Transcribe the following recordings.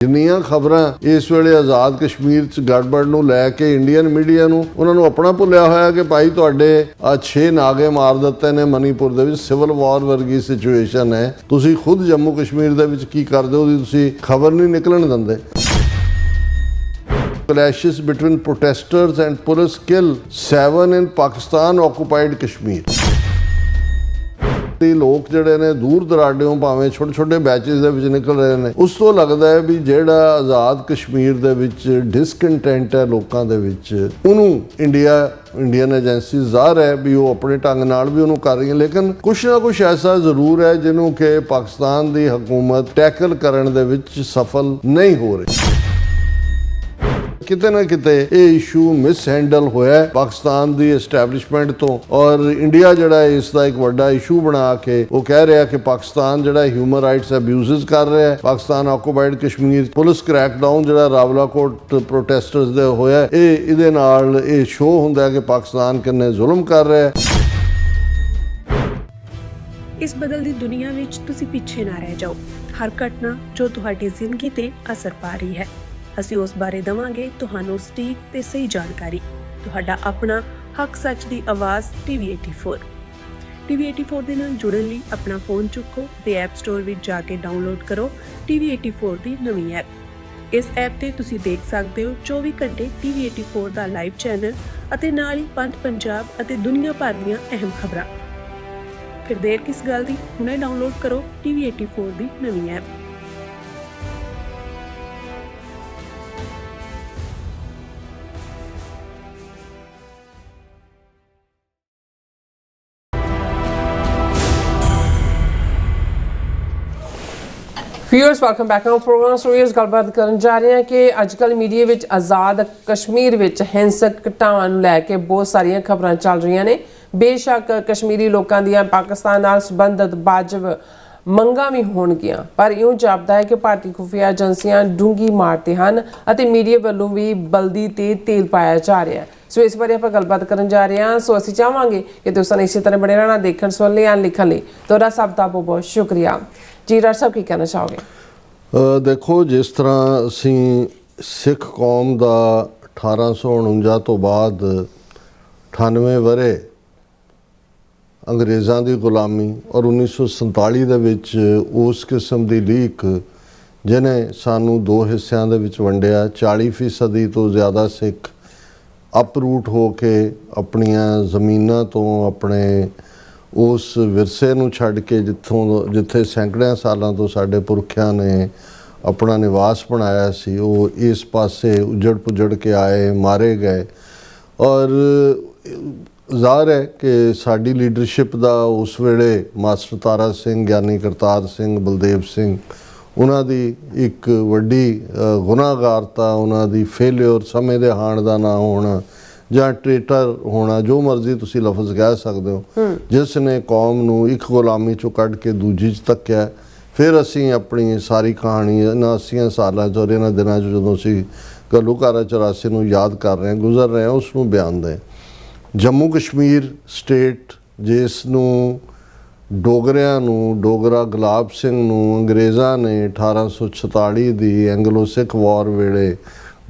ਜਿੰਨੀਆਂ ਖਬਰਾਂ ਇਸ ਵੇਲੇ ਆਜ਼ਾਦ ਕਸ਼ਮੀਰ 'ਚ ਗੜਬੜ ਨੂੰ ਲੈ ਕੇ ਇੰਡੀਅਨ ਮੀਡੀਆ ਨੂੰ ਉਹਨਾਂ ਨੂੰ ਆਪਣਾ ਭੁੱਲਿਆ ਹੋਇਆ ਕਿ ਭਾਈ ਤੁਹਾਡੇ 6 ਨਾਗੇ ਮਾਰ ਦਿੱਤੇ ਨੇ ਮਨੀਪੁਰ ਦੇ ਵਿੱਚ, ਸਿਵਲ ਵਾਰ ਵਰਗੀ ਸਿਚੁਏਸ਼ਨ ਹੈ, ਤੁਸੀਂ ਖੁਦ ਜੰਮੂ ਕਸ਼ਮੀਰ ਦੇ ਵਿੱਚ ਕੀ ਕਰਦੇ ਹੋ, ਉਹਦੀ ਤੁਸੀਂ ਖਬਰ ਨਹੀਂ ਨਿਕਲਣ ਦਿੰਦੇ। Clashes between protesters and police kill 7 in Pakistan occupied Kashmir। ਲੋਕ ਜਿਹੜੇ ਨੇ ਦੂਰ ਦਰਾਡਿਓਂ ਭਾਵੇਂ ਛੋਟੇ ਛੋਟੇ ਬੈਚਿਸ ਦੇ ਵਿੱਚ ਨਿਕਲ ਰਹੇ ਨੇ, ਉਸ ਤੋਂ ਲੱਗਦਾ ਹੈ ਵੀ ਜਿਹੜਾ ਆਜ਼ਾਦ ਕਸ਼ਮੀਰ ਦੇ ਵਿੱਚ ਡਿਸਕੰਟੈਂਟ ਹੈ ਲੋਕਾਂ ਦੇ ਵਿੱਚ, ਉਹਨੂੰ ਇੰਡੀਅਨ ਏਜੰਸੀ ਜ਼ਾਹਰ ਹੈ ਵੀ ਉਹ ਆਪਣੇ ਢੰਗ ਨਾਲ ਵੀ ਉਹਨੂੰ ਕਰ ਰਹੀ ਹੈ, ਲੇਕਿਨ ਕੁਛ ਨਾ ਕੁਛ ਐਸਾ ਜ਼ਰੂਰ ਹੈ ਜਿਹਨੂੰ ਕਿ ਪਾਕਿਸਤਾਨ ਦੀ ਹਕੂਮਤ ਟੈਕਲ ਕਰਨ ਦੇ ਵਿੱਚ ਸਫਲ ਨਹੀਂ ਹੋ ਰਹੀ। ਕਿਤੇ ਨਾ ਕਿਤੇ ਇਹ ਇਸ਼ੂ ਮਿਸ ਹੈਂਡਲ ਹੋਇਆ ਪਾਕਿਸਤਾਨ ਦੀ ਐਸਟੈਬਲਿਸ਼ਮੈਂਟ ਤੋਂ, ਔਰ ਇੰਡੀਆ ਜਿਹੜਾ ਇਸ ਦਾ ਇੱਕ ਵੱਡਾ ਇਸ਼ੂ ਬਣਾ ਕੇ ਉਹ ਕਹਿ ਰਿਹਾ ਕਿ ਪਾਕਿਸਤਾਨ ਜਿਹੜਾ ਹਿਊਮਨ ਰਾਈਟਸ ਅਬਿਊਜ਼ਸ ਕਰ ਰਿਹਾ ਹੈ। Pakistan occupied Kashmir police crackdown ਜਿਹੜਾ ਰਾਵਲਾਕੋਟ ਪ੍ਰੋਟੈਸਟਰਸ ਦੇ ਹੋਇਆ, ਇਹਦੇ ਨਾਲ ਇਹ ਸ਼ੋਅ ਹੁੰਦਾ ਹੈ ਕਿ ਪਾਕਿਸਤਾਨ ਕਿੰਨੇ ਜ਼ੁਲਮ ਕਰ ਰਿਹਾ ਹੈ। ਇਸ ਬਦਲਦੀ ਦੁਨੀਆ ਵਿੱਚ ਤੁਸੀਂ ਪਿੱਛੇ ਨਾ ਰਹਿ ਜਾਓ। ਹਰ ਘਟਨਾ ਜੋ ਤੁਹਾਡੀ ਜ਼ਿੰਦਗੀ ਤੇ ਅਸਰ ਪਾ ਰਹੀ ਹੈ, ਅਸੀਂ ਉਸ ਬਾਰੇ ਦੇਵਾਂਗੇ ਤੁਹਾਨੂੰ ਸਟੀਕ ਤੇ ਸਹੀ ਜਾਣਕਾਰੀ। ਤੁਹਾਡਾ ਆਪਣਾ ਹੱਕ ਸੱਚ ਦੀ ਆਵਾਜ਼ TV84 ਦੇ ਨਾਲ ਜੁੜਨ ਲਈ ਆਪਣਾ ਫੋਨ ਚੁੱਕੋ ਤੇ ਐਪ ਸਟੋਰ ਵਿੱਚ ਜਾ ਕੇ ਡਾਊਨਲੋਡ ਕਰੋ TV84 ਦੀ ਨਵੀਂ ਐਪ। ਇਸ ਐਪ ਤੇ ਤੁਸੀਂ ਦੇਖ ਸਕਦੇ ਹੋ 24 ਘੰਟੇ TV84 ਦਾ ਲਾਈਵ ਚੈਨਲ ਅਤੇ ਨਾਲ ਹੀ ਪੰਜ ਪੰਜਾਬ ਅਤੇ ਦੁਨੀਆ ਭਰ ਦੀਆਂ ਅਹਿਮ ਖਬਰਾਂ। ਫਿਰ ਦੇਰ ਕਿਸ ਗੱਲ ਦੀ, ਹੁਣੇ ਡਾਊਨਲੋਡ ਕਰੋ TV84 ਦੀ ਨਵੀਂ app. Viewers welcome back on programme stories. ਗੱਲਬਾਤ ਕਰਨ ਜਾ ਰਹੇ ਹਾਂ ਕਿ ਅੱਜ ਕੱਲ੍ਹ ਮੀਡੀਆ ਵਿੱਚ ਆਜ਼ਾਦ ਕਸ਼ਮੀਰ ਵਿੱਚ ਹਿੰਸਕ ਘਟਨਾਵਾਂ ਨੂੰ ਲੈ ਕੇ ਬਹੁਤ ਸਾਰੀਆਂ ਖਬਰਾਂ ਚੱਲ ਰਹੀਆਂ ਨੇ। ਬੇਸ਼ੱਕ ਕਸ਼ਮੀਰੀ ਲੋਕਾਂ ਦੀਆਂ ਪਾਕਿਸਤਾਨ ਨਾਲ ਸੰਬੰਧਿਤ ਵਾਜਬ ਮੰਗਾਂ ਵੀ ਹੋਣਗੀਆਂ, ਪਰ ਇਉਂ ਜਾਪਦਾ ਹੈ ਕਿ ਭਾਰਤੀ ਖੁਫੀਆ ਏਜੰਸੀਆਂ ਡੂੰਘੀ ਮਾਰਦੇ ਹਨ ਅਤੇ ਮੀਡੀਆ ਵੱਲੋਂ ਵੀ ਬਲਦੀ ਤੇ ਤੇਲ ਪਾਇਆ ਜਾ ਰਿਹਾ ਹੈ। ਸੋ ਇਸ ਬਾਰੇ ਆਪਾਂ ਗੱਲਬਾਤ ਕਰਨ ਜਾ ਰਹੇ ਹਾਂ। ਸੋ ਅਸੀਂ ਚਾਹਾਂਗੇ ਕਿ ਤੁਸੀਂ ਇਸੇ ਤਰ੍ਹਾਂ ਬਣੇ ਰਹਿਣਾ, ਦੇਖਣ ਸੁਣਨ ਲਈ, ਲਿਖਣ ਲਈ। ਤੁਹਾਡਾ ਸਭ ਦਾ ਬਹੁਤ ਬਹੁਤ ਸ਼ੁਕਰੀਆ ਜੀ। ਡਾਕਟਰ ਸਾਹਿਬ ਕੀ ਕਹਿਣਾ ਚਾਹੋਗੇ? ਦੇਖੋ, ਜਿਸ ਤਰ੍ਹਾਂ ਅਸੀਂ ਸਿੱਖ ਕੌਮ ਦਾ 1849 ਤੋਂ ਬਾਅਦ 98 ਵਰ੍ਹੇ ਅੰਗਰੇਜ਼ਾਂ ਦੀ ਗੁਲਾਮੀ ਔਰ 1947 ਦੇ ਵਿੱਚ ਉਸ ਕਿਸਮ ਦੀ ਲੀਕ ਜਿਹਨੇ ਸਾਨੂੰ ਦੋ ਹਿੱਸਿਆਂ ਦੇ ਵਿੱਚ ਵੰਡਿਆ, 40% ਤੋਂ ਜ਼ਿਆਦਾ ਸਿੱਖ ਅਪਰੂਟ ਹੋ ਕੇ ਆਪਣੀਆਂ ਜ਼ਮੀਨਾਂ ਤੋਂ, ਆਪਣੇ ਉਸ ਵਿਰਸੇ ਨੂੰ ਛੱਡ ਕੇ ਜਿੱਥੇ ਸੈਂਕੜਿਆਂ ਸਾਲਾਂ ਤੋਂ ਸਾਡੇ ਪੁਰਖਿਆਂ ਨੇ ਆਪਣਾ ਨਿਵਾਸ ਬਣਾਇਆ ਸੀ, ਉਹ ਇਸ ਪਾਸੇ ਉੱਜੜ ਪੁੱਜੜ ਕੇ ਆਏ, ਮਾਰੇ ਗਏ। ਔਰ ਜ਼ਾਹਰ ਹੈ ਕਿ ਸਾਡੀ ਲੀਡਰਸ਼ਿਪ ਦਾ ਉਸ ਵੇਲੇ ਮਾਸਟਰ ਤਾਰਾ ਸਿੰਘ, ਗਿਆਨੀ ਕਰਤਾਰ ਸਿੰਘ, ਬਲਦੇਵ ਸਿੰਘ, ਉਹਨਾਂ ਦੀ ਇੱਕ ਵੱਡੀ ਗੁਨਾਹਗਾਰਤਾ, ਉਹਨਾਂ ਦੀ ਫੇਲਿਓਰ, ਸਮੇਂ ਦੇ ਹਾਣ ਦਾ ਨਾ ਹੋਣਾ ਜਾਂ ਟ੍ਰੇਟਰ ਹੋਣਾ, ਜੋ ਮਰਜ਼ੀ ਤੁਸੀਂ ਲਫ਼ਜ਼ ਕਹਿ ਸਕਦੇ ਹੋ, ਜਿਸ ਨੇ ਕੌਮ ਨੂੰ ਇੱਕ ਗੁਲਾਮੀ 'ਚੋਂ ਕੱਢ ਕੇ ਦੂਜੀ 'ਚ ਧੱਕਿਆ। ਫਿਰ ਅਸੀਂ ਆਪਣੀ ਸਾਰੀ ਕਹਾਣੀ ਇਹਨਾਂ 80 ਸਾਲਾਂ 'ਚ ਔਰ ਇਹਨਾਂ ਦਿਨਾਂ 'ਚ ਜਦੋਂ ਅਸੀਂ ਘੱਲੂਘਾਰਾ 84 ਨੂੰ ਯਾਦ ਕਰ ਰਹੇ ਹਾਂ, ਗੁਜ਼ਰ ਰਹੇ ਹਾਂ, ਉਸ ਨੂੰ ਬਿਆਨ ਦੇ। ਜੰਮੂ ਕਸ਼ਮੀਰ ਸਟੇਟ, ਜਿਸ ਨੂੰ ਡੋਗਰਿਆਂ ਨੂੰ, ਡੋਗਰਾ ਗੁਲਾਬ ਸਿੰਘ ਨੂੰ ਅੰਗਰੇਜ਼ਾਂ ਨੇ 1846 ਦੀ ਐਂਗਲੋ ਸਿੱਖ ਵਾਰ ਵੇਲੇ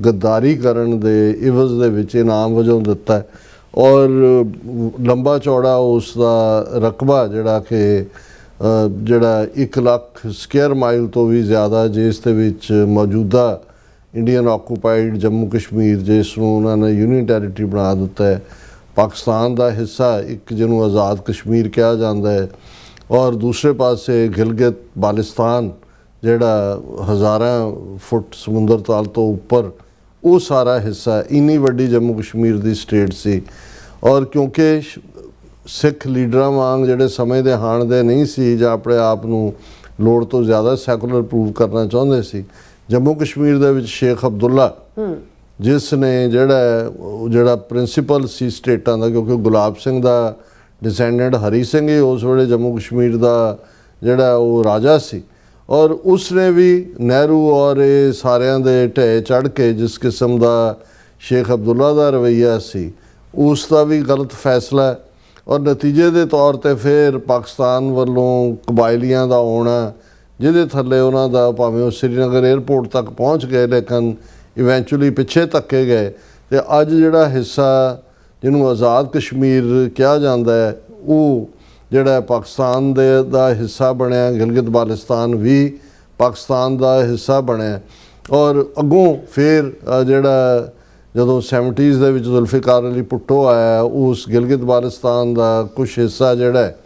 ਗੱਦਾਰੀ ਕਰਨ ਦੇ ਇਵਜ਼ ਦੇ ਵਿੱਚ ਇਨਾਮ ਵਜੋਂ ਦਿੱਤਾ, ਔਰ ਲੰਬਾ ਚੌੜਾ ਉਸ ਦਾ ਰਕਬਾ ਜਿਹੜਾ 1 ਲੱਖ ਸਕੁਅਰ ਮਾਈਲ ਤੋਂ ਵੀ ਜ਼ਿਆਦਾ, ਜਿਸ ਦੇ ਵਿੱਚ ਮੌਜੂਦਾ ਇੰਡੀਅਨ ਆਕੂਪਾਈਡ ਜੰਮੂ ਕਸ਼ਮੀਰ, ਜਿਸ ਨੂੰ ਉਹਨਾਂ ਨੇ ਯੂਨੀਅਨ ਟੈਰੀਟਰੀ ਬਣਾ ਦਿੱਤਾ ਹੈ, ਪਾਕਿਸਤਾਨ ਦਾ ਹਿੱਸਾ, ਇੱਕ ਜਿਹਨੂੰ ਆਜ਼ਾਦ ਕਸ਼ਮੀਰ ਕਿਹਾ ਜਾਂਦਾ ਹੈ, ਔਰ ਦੂਸਰੇ ਪਾਸੇ ਗਿਲਗਿਤ ਬਾਲਟਿਸਤਾਨ ਜਿਹੜਾ ਹਜ਼ਾਰਾਂ ਫੁੱਟ ਸਮੁੰਦਰ ਤਲ ਤੋਂ ਉੱਪਰ, ਉਹ ਸਾਰਾ ਹਿੱਸਾ। ਇੰਨੀ ਵੱਡੀ ਜੰਮੂ ਕਸ਼ਮੀਰ ਦੀ ਸਟੇਟ ਸੀ। ਔਰ ਕਿਉਂਕਿ ਸਿੱਖ ਲੀਡਰਾਂ ਵਾਂਗ ਜਿਹੜੇ ਸਮੇਂ ਦੇ ਹਾਣ ਦੇ ਨਹੀਂ ਸੀ ਜਾਂ ਆਪਣੇ ਆਪ ਨੂੰ ਲੋੜ ਤੋਂ ਜ਼ਿਆਦਾ ਸੈਕੂਲਰ ਪ੍ਰੂਵ ਕਰਨਾ ਚਾਹੁੰਦੇ ਸੀ, ਜੰਮੂ ਕਸ਼ਮੀਰ ਦੇ ਵਿੱਚ ਸ਼ੇਖ ਅਬਦੁੱਲਾ, ਜਿਸ ਨੇ ਜਿਹੜਾ ਪ੍ਰਿੰਸੀਪਲ ਸੀ ਸਟੇਟਾਂ ਦਾ, ਕਿਉਂਕਿ ਗੁਲਾਬ ਸਿੰਘ ਦਾ ਡਿਸੈਂਡੈਂਟ ਹਰੀ ਸਿੰਘ ਹੀ ਉਸ ਵੇਲੇ ਜੰਮੂ ਕਸ਼ਮੀਰ ਦਾ ਜਿਹੜਾ ਉਹ ਰਾਜਾ ਸੀ, ਔਰ ਉਸਨੇ ਵੀ ਨਹਿਰੂ ਔਰ ਇਹ ਸਾਰਿਆਂ ਦੇ ਢੇਅ ਚੜ੍ਹ ਕੇ ਜਿਸ ਕਿਸਮ ਦਾ ਸ਼ੇਖ ਅਬਦੁੱਲਾ ਦਾ ਰਵੱਈਆ ਸੀ, ਉਸ ਦਾ ਵੀ ਗਲਤ ਫੈਸਲਾ। ਔਰ ਨਤੀਜੇ ਦੇ ਤੌਰ 'ਤੇ ਫਿਰ ਪਾਕਿਸਤਾਨ ਵੱਲੋਂ ਕਬਾਇਲੀਆਂ ਦਾ ਆਉਣਾ, ਜਿਹਦੇ ਥੱਲੇ ਉਹਨਾਂ ਦਾ ਭਾਵੇਂ ਉਹ ਸ਼੍ਰੀਨਗਰ 에ਅਰਪੋਰਟ ਤੱਕ ਪਹੁੰਚ ਗਏ ਲੇਕਿਨ ਇਵੈਂਚੁਅਲੀ ਪਿੱਛੇ ਧੱਕੇ ਗਏ। ਅਤੇ ਅੱਜ ਜਿਹੜਾ ਹਿੱਸਾ ਜਿਹਨੂੰ ਆਜ਼ਾਦ ਕਸ਼ਮੀਰ ਕਿਹਾ ਜਾਂਦਾ ਹੈ ਉਹ ਜਿਹੜਾ ਪਾਕਿਸਤਾਨ ਦਾ ਹਿੱਸਾ ਬਣਿਆ। ਗਿਲਗਿਤ ਬਾਲਟਿਸਤਾਨ ਵੀ ਪਾਕਿਸਤਾਨ ਦਾ ਹਿੱਸਾ ਬਣਿਆ। ਔਰ ਅੱਗੋਂ ਫਿਰ ਜਿਹੜਾ ਜਦੋਂ 70s ਦੇ ਵਿੱਚ ਜ਼ੁਲਫਿਕਾਰ ਅਲੀ ਭੁੱਟੋ ਆਇਆ, ਉਸ ਗਿਲਗਿਤ ਬਾਲਟਿਸਤਾਨ ਦਾ ਕੁਛ ਹਿੱਸਾ ਜਿਹੜਾ ਹੈ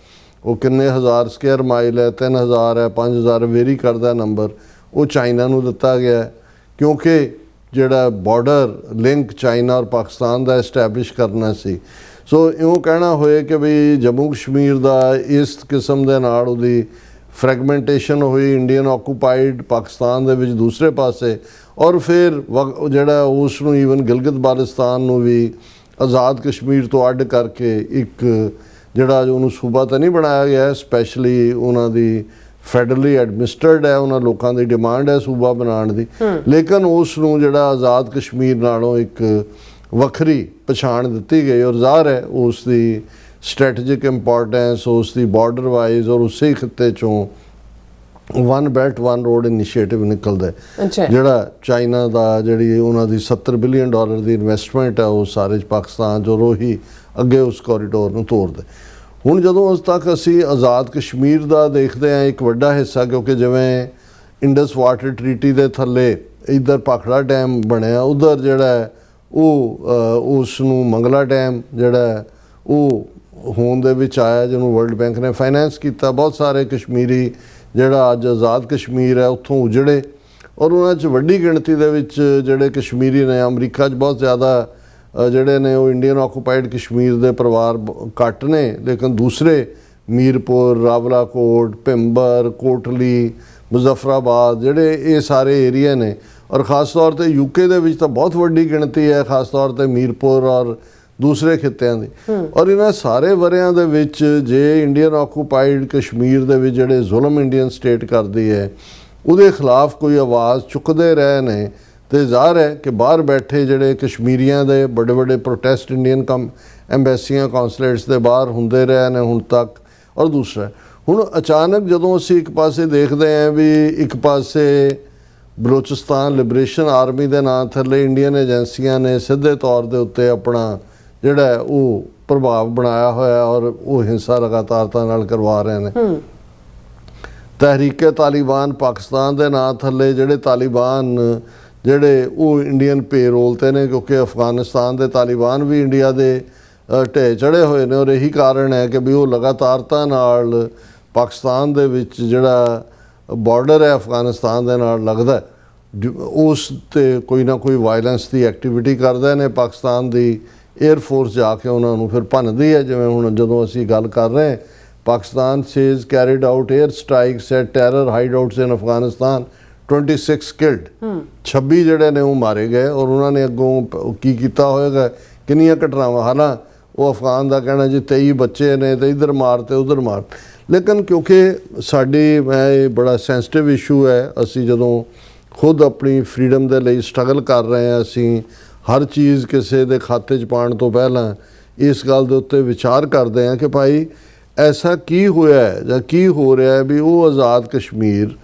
ਉਹ ਕਿੰਨੇ ਹਜ਼ਾਰ ਸਕੁਅਰ ਮਾਈਲ ਹੈ, 3000 ਹੈ, 5000 ਵੇਰੀ ਕਰਦਾ ਨੰਬਰ, ਉਹ ਚਾਈਨਾ ਨੂੰ ਦਿੱਤਾ ਗਿਆ ਕਿਉਂਕਿ ਜਿਹੜਾ ਬਾਰਡਰ ਲਿੰਕ ਚਾਈਨਾ ਔਰ ਪਾਕਿਸਤਾਨ ਦਾ ਐਸਟੈਬਲਿਸ਼ ਕਰਨਾ ਸੀ। ਸੋ ਇਉਂ ਕਹਿਣਾ ਹੋਏ ਕਿ ਵੀ ਜੰਮੂ ਕਸ਼ਮੀਰ ਦਾ ਇਸ ਕਿਸਮ ਦੇ ਨਾਲ ਉਹਦੀ ਫਰੈਗਮੈਂਟੇਸ਼ਨ ਹੋਈ, ਇੰਡੀਅਨ ਆਕੂਪਾਈਡ ਪਾਕਿਸਤਾਨ ਦੇ ਵਿੱਚ ਦੂਸਰੇ ਪਾਸੇ, ਔਰ ਫਿਰ ਜਿਹੜਾ ਉਸ ਨੂੰ ਈਵਨ ਗਿਲਗਿਤ ਬਾਲਟਿਸਤਾਨ ਨੂੰ ਵੀ ਆਜ਼ਾਦ ਕਸ਼ਮੀਰ ਤੋਂ ਅੱਡ ਕਰਕੇ ਇੱਕ ਜਿਹੜਾ ਉਹਨੂੰ ਸੂਬਾ ਤਾਂ ਨਹੀਂ ਬਣਾਇਆ ਗਿਆ, ਸਪੈਸ਼ਲੀ ਉਹਨਾਂ ਦੀ ਫੈਡਰਲੀ ਐਡਮਿਨਿਸਟਰਡ ਹੈ, ਉਹਨਾਂ ਲੋਕਾਂ ਦੀ ਡਿਮਾਂਡ ਹੈ ਸੂਬਾ ਬਣਾਉਣ ਦੀ, ਲੇਕਿਨ ਉਸ ਨੂੰ ਜਿਹੜਾ ਆਜ਼ਾਦ ਕਸ਼ਮੀਰ ਨਾਲੋਂ ਇੱਕ ਵੱਖਰੀ ਪਛਾਣ ਦਿੱਤੀ ਗਈ। ਔਰ ਜ਼ਾਹਰ ਹੈ ਉਸ ਦੀ ਸਟ੍ਰੈਟੇਜਿਕ ਇੰਪੋਰਟੈਂਸ, ਉਸ ਦੀ ਬਾਰਡਰ ਵਾਈਜ਼ ਔਰ ਉਸੇ ਖਿੱਤੇ 'ਚੋਂ one belt one road initiative ਨਿਕਲਦਾ ਹੈ, ਜਿਹੜਾ ਚਾਈਨਾ ਦਾ ਜਿਹੜੀ ਉਹਨਾਂ ਦੀ $70 ਬਿਲੀਅਨ ਦੀ ਇਨਵੈਸਟਮੈਂਟ ਹੈ ਉਹ ਸਾਰੇ ਪਾਕਿਸਤਾਨ 'ਚੋਂ ਰੋਹੀ ਅੱਗੇ ਉਸ ਕੋਰੀਡੋਰ ਨੂੰ ਤੋਰਦਾ। ਹੁਣ ਜਦੋਂ ਅੱਜ ਤੱਕ ਅਸੀਂ ਆਜ਼ਾਦ ਕਸ਼ਮੀਰ ਦਾ ਦੇਖਦੇ ਹਾਂ ਇੱਕ ਵੱਡਾ ਹਿੱਸਾ, ਕਿਉਂਕਿ ਜਿਵੇਂ ਇੰਡਸ ਵਾਟਰ ਟਰੀਟੀ ਦੇ ਥੱਲੇ ਇੱਧਰ ਭਾਖੜਾ ਡੈਮ ਬਣਿਆ, ਉੱਧਰ ਜਿਹੜਾ ਉਹ ਉਸ ਨੂੰ ਮੰਗਲਾ ਡੈਮ ਜਿਹੜਾ ਉਹ ਹੋਂਦ ਦੇ ਵਿੱਚ ਆਇਆ, ਜਿਹਨੂੰ ਵਰਲਡ ਬੈਂਕ ਨੇ ਫਾਈਨੈਂਸ ਕੀਤਾ। ਬਹੁਤ ਸਾਰੇ ਕਸ਼ਮੀਰੀ ਜਿਹੜਾ ਅੱਜ ਆਜ਼ਾਦ ਕਸ਼ਮੀਰ ਹੈ ਉੱਥੋਂ ਉਜੜੇ, ਔਰ ਉਹਨਾਂ 'ਚ ਵੱਡੀ ਗਿਣਤੀ ਦੇ ਵਿੱਚ ਜਿਹੜੇ ਕਸ਼ਮੀਰੀ ਨੇ, ਅਮਰੀਕਾ 'ਚ ਬਹੁਤ ਜ਼ਿਆਦਾ ਜਿਹੜੇ ਨੇ ਉਹ ਇੰਡੀਅਨ ਆਕੂਪਾਈਡ ਕਸ਼ਮੀਰ ਦੇ ਪਰਿਵਾਰ ਘੱਟ ਨੇ, ਲੇਕਿਨ ਦੂਸਰੇ ਮੀਰਪੁਰ, ਰਾਵਲਾਕੋਟ, ਭਿੰਬਰ, ਕੋਟਲੀ, ਮੁਜ਼ੱਫਰਾਬਾਦ ਜਿਹੜੇ ਇਹ ਸਾਰੇ ਏਰੀਆ ਨੇ, ਔਰ ਖ਼ਾਸ ਤੌਰ 'ਤੇ ਯੂਕੇ ਦੇ ਵਿੱਚ ਤਾਂ ਬਹੁਤ ਵੱਡੀ ਗਿਣਤੀ ਹੈ, ਖ਼ਾਸ ਤੌਰ 'ਤੇ ਮੀਰਪੁਰ ਔਰ ਦੂਸਰੇ ਖਿੱਤਿਆਂ ਦੀ। ਔਰ ਇਹਨਾਂ ਸਾਰੇ ਵਰਿਆਂ ਦੇ ਵਿੱਚ ਜੇ ਇੰਡੀਅਨ ਆਕੂਪਾਈਡ ਕਸ਼ਮੀਰ ਦੇ ਵਿੱਚ ਜਿਹੜੇ ਜ਼ੁਲਮ ਇੰਡੀਅਨ ਸਟੇਟ ਕਰਦੀ ਹੈ ਉਹਦੇ ਖਿਲਾਫ ਕੋਈ ਆਵਾਜ਼ ਚੁੱਕਦੇ ਰਹੇ ਨੇ, ਤੇ ਜ਼ਾਹਰ ਹੈ ਕਿ ਬਾਹਰ ਬੈਠੇ ਜਿਹੜੇ ਕਸ਼ਮੀਰੀਆਂ ਦੇ ਵੱਡੇ ਵੱਡੇ ਪ੍ਰੋਟੈਸਟ ਇੰਡੀਅਨ ਐਮਬੈਸੀਆਂ ਕੌਂਸਲੇਟਸ ਦੇ ਬਾਹਰ ਹੁੰਦੇ ਰਹੇ ਨੇ ਹੁਣ ਤੱਕ। ਔਰ ਦੂਸਰਾ ਹੁਣ ਅਚਾਨਕ ਜਦੋਂ ਅਸੀਂ ਇੱਕ ਪਾਸੇ ਦੇਖਦੇ ਹਾਂ ਵੀ ਇੱਕ ਪਾਸੇ ਬਲੋਚਿਸਤਾਨ ਲਿਬਰੇਸ਼ਨ ਆਰਮੀ ਦੇ ਨਾਂ ਥੱਲੇ ਇੰਡੀਅਨ ਏਜੰਸੀਆਂ ਨੇ ਸਿੱਧੇ ਤੌਰ ਦੇ ਉੱਤੇ ਆਪਣਾ ਜਿਹੜਾ ਉਹ ਪ੍ਰਭਾਵ ਬਣਾਇਆ ਹੋਇਆ ਔਰ ਉਹ ਹਿੰਸਾ ਲਗਾਤਾਰਤਾ ਨਾਲ ਕਰਵਾ ਰਹੇ ਨੇ। ਤਹਿਰੀਕੇ ਤਾਲਿਬਾਨ ਪਾਕਿਸਤਾਨ ਦੇ ਨਾਂ ਥੱਲੇ ਜਿਹੜੇ ਤਾਲਿਬਾਨ ਜਿਹੜੇ ਉਹ ਇੰਡੀਅਨ ਪੇਰੋਲ 'ਤੇ ਨੇ, ਕਿਉਂਕਿ ਅਫਗਾਨਿਸਤਾਨ ਦੇ ਤਾਲਿਬਾਨ ਵੀ ਇੰਡੀਆ ਦੇ ਢੇਰ ਚੜ੍ਹੇ ਹੋਏ ਨੇ, ਔਰ ਇਹੀ ਕਾਰਨ ਹੈ ਕਿ ਵੀ ਉਹ ਲਗਾਤਾਰਤਾ ਨਾਲ ਪਾਕਿਸਤਾਨ ਦੇ ਵਿੱਚ ਜਿਹੜਾ ਬਾਰਡਰ ਹੈ ਅਫਗਾਨਿਸਤਾਨ ਦੇ ਨਾਲ ਲੱਗਦਾ ਉਸ 'ਤੇ ਕੋਈ ਨਾ ਕੋਈ ਵਾਇਲੈਂਸ ਦੀ ਐਕਟੀਵਿਟੀ ਕਰਦੇ ਨੇ। ਪਾਕਿਸਤਾਨ ਦੀ 에ਅਰ ਫੋਰਸ ਜਾ ਕੇ ਉਹਨਾਂ ਨੂੰ ਫਿਰ ਭੰਨਦੀ ਹੈ। ਜਿਵੇਂ ਹੁਣ ਜਦੋਂ ਅਸੀਂ ਗੱਲ ਕਰ ਰਹੇ Pakistan says carried out air strikes at terror hide outs in Afghanistan, 26 killed, 26 ਜਿਹੜੇ ਨੇ ਉਹ ਮਾਰੇ ਗਏ। ਔਰ ਉਹਨਾਂ ਨੇ ਅੱਗੋਂ ਕੀ ਕੀਤਾ ਹੋਏਗਾ, ਕਿੰਨੀਆਂ ਘਟਨਾਵਾਂ, ਹਾਲਾਂ ਉਹ ਅਫਗਾਨ ਦਾ ਕਹਿਣਾ ਜੀ 23 ਬੱਚੇ ਨੇ ਤੇ ਇੱਧਰ ਮਾਰ ਤੇ ਉੱਧਰ ਮਾਰ। ਲੇਕਿਨ ਕਿਉਂਕਿ ਸਾਡੀ ਇਹ ਬੜਾ ਸੈਂਸਿਟਿਵ ਇਸ਼ੂ ਹੈ, ਅਸੀਂ ਜਦੋਂ ਖੁਦ ਆਪਣੀ ਫਰੀडम ਦੇ ਲਈ ਸਟਰਗਲ ਕਰ ਰਹੇ ਹਾਂ, ਅਸੀਂ ਹਰ ਚੀਜ਼ ਕਿਸੇ ਦੇ ਖਾਤੇ 'ਚ ਪਾਉਣ ਤੋਂ ਪਹਿਲਾਂ ਇਸ ਗੱਲ ਦੇ ਉੱਤੇ ਵਿਚਾਰ ਕਰਦੇ ਹਾਂ ਕਿ ਭਾਈ ਐਸਾ ਕੀ ਹੋਇਆ ਜਾਂ ਕੀ ਹੋ ਰਿਹਾ ਵੀ ਉਹ ਆਜ਼ਾਦ ਕਸ਼ਮੀਰ